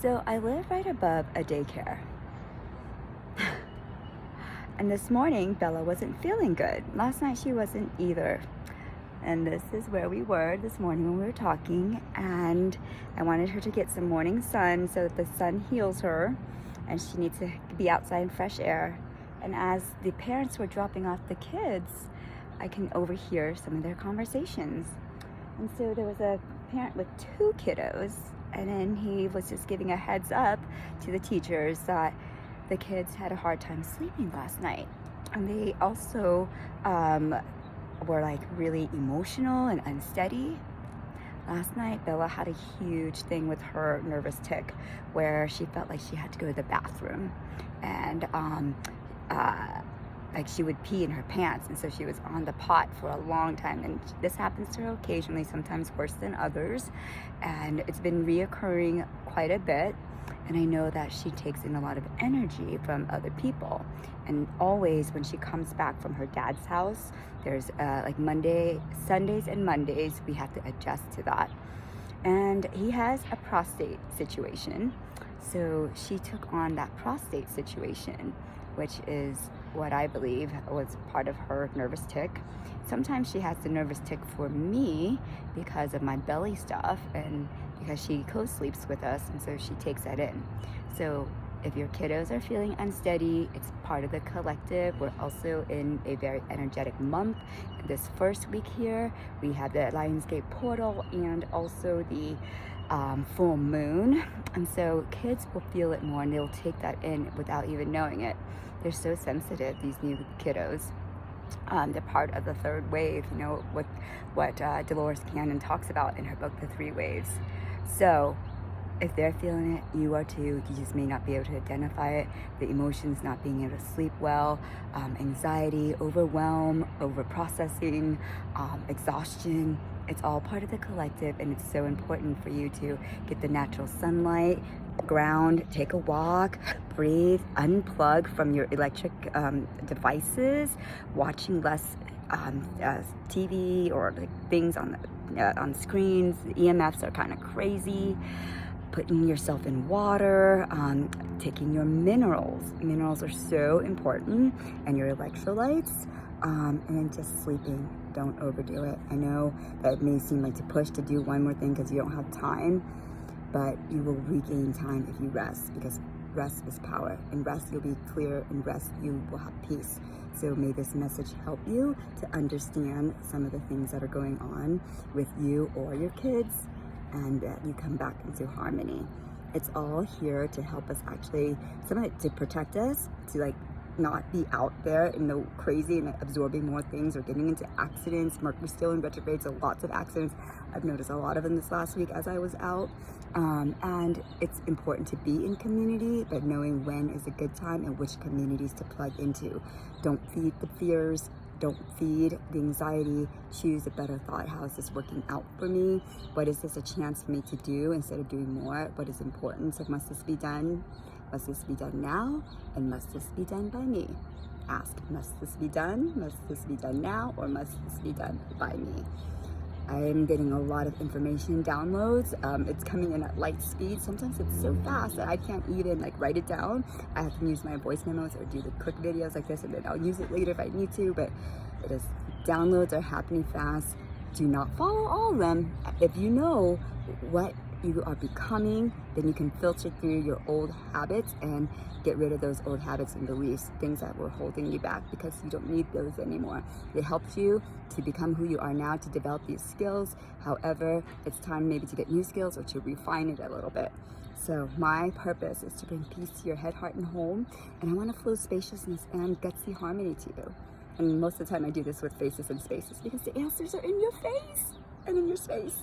So I live right above a daycare. And this morning, Bella wasn't feeling good. Last night she wasn't either. And this is where we were this morning when we were talking. And I wanted her to get some morning sun so that the sun heals her. And she needs to be outside in fresh air. And as the parents were dropping off the kids, I can overhear some of their conversations. And so there was a parent with 2 kiddos, and then he was just giving a heads up to the teachers that the kids had a hard time sleeping last night. And they also were like really emotional and unsteady. Last night, Bella had a huge thing with her nervous tick where she felt like she had to go to the bathroom, and like she would pee in her pants, and so she was on the pot for a long time. And this happens to her occasionally, sometimes worse than others, and it's been reoccurring quite a bit. And I know that she takes in a lot of energy from other people, and always when she comes back from her dad's house, there's like Sundays and Mondays we have to adjust to that. And he has a prostate situation, so she took on that prostate situation, which is what I believe was part of her nervous tick. Sometimes she has the nervous tick for me because of my belly stuff, and because she co-sleeps with us, and so she takes that in. So if your kiddos are feeling unsteady, it's part of the collective. We're also in a very energetic month. This first week here, we have the Lionsgate portal and also the full moon. And so kids will feel it more, and they'll take that in without even knowing it. They're so sensitive, these new kiddos. They're part of the 3rd wave, you know, what Dolores Cannon talks about in her book, The 3 Waves. So if they're feeling it, you are too. You just may not be able to identify it. The emotions, not being able to sleep well, anxiety, overwhelm, over-processing, exhaustion. It's all part of the collective, and it's so important for you to get the natural sunlight, ground, take a walk, breathe, unplug from your electric devices, watching less TV or like things on screens. The EMFs are kind of crazy. Putting yourself in water, taking your minerals. Minerals are so important, and your electrolytes, and just sleeping. Don't overdo it. I know that it may seem like to push to do one more thing because you don't have time, but you will regain time if you rest, because rest is power. In rest, you'll be clear. In rest, you will have peace. So may this message help you to understand some of the things that are going on with you or your kids, and that you come back into harmony. It's all here to help us, actually, some of it to protect us, to like not be out there in the crazy and absorbing more things or getting into accidents. Mercury's still in retrograde, so lots of accidents. I've noticed a lot of them this last week as I was out. And it's important to be in community, but knowing when is a good time and which communities to plug into. Don't feed the fears. Don't feed the anxiety. Choose a better thought. How is this working out for me? What is this a chance for me to do instead of doing more? What is important? So must this be done? Must this be done now? And must this be done by me? Ask, must this be done? Must this be done now? Or must this be done by me? I'm getting a lot of information downloads. It's coming in at light speed. Sometimes it's so fast that I can't even like write it down. I have to use my voice memos or do the quick videos like this, and then I'll use it later if I need to, but downloads are happening fast. Do not follow all of them. If you know what you are becoming, then you can filter through your old habits and get rid of those old habits and beliefs, things that were holding you back, because you don't need those anymore. It helps you to become who you are now, to develop these skills. However, it's time maybe to get new skills or to refine it a little bit. So my purpose is to bring peace to your head, heart, and home, and I want to flow spaciousness and gutsy harmony to you. And most of the time I do this with faces and spaces, because the answers are in your face and in your space.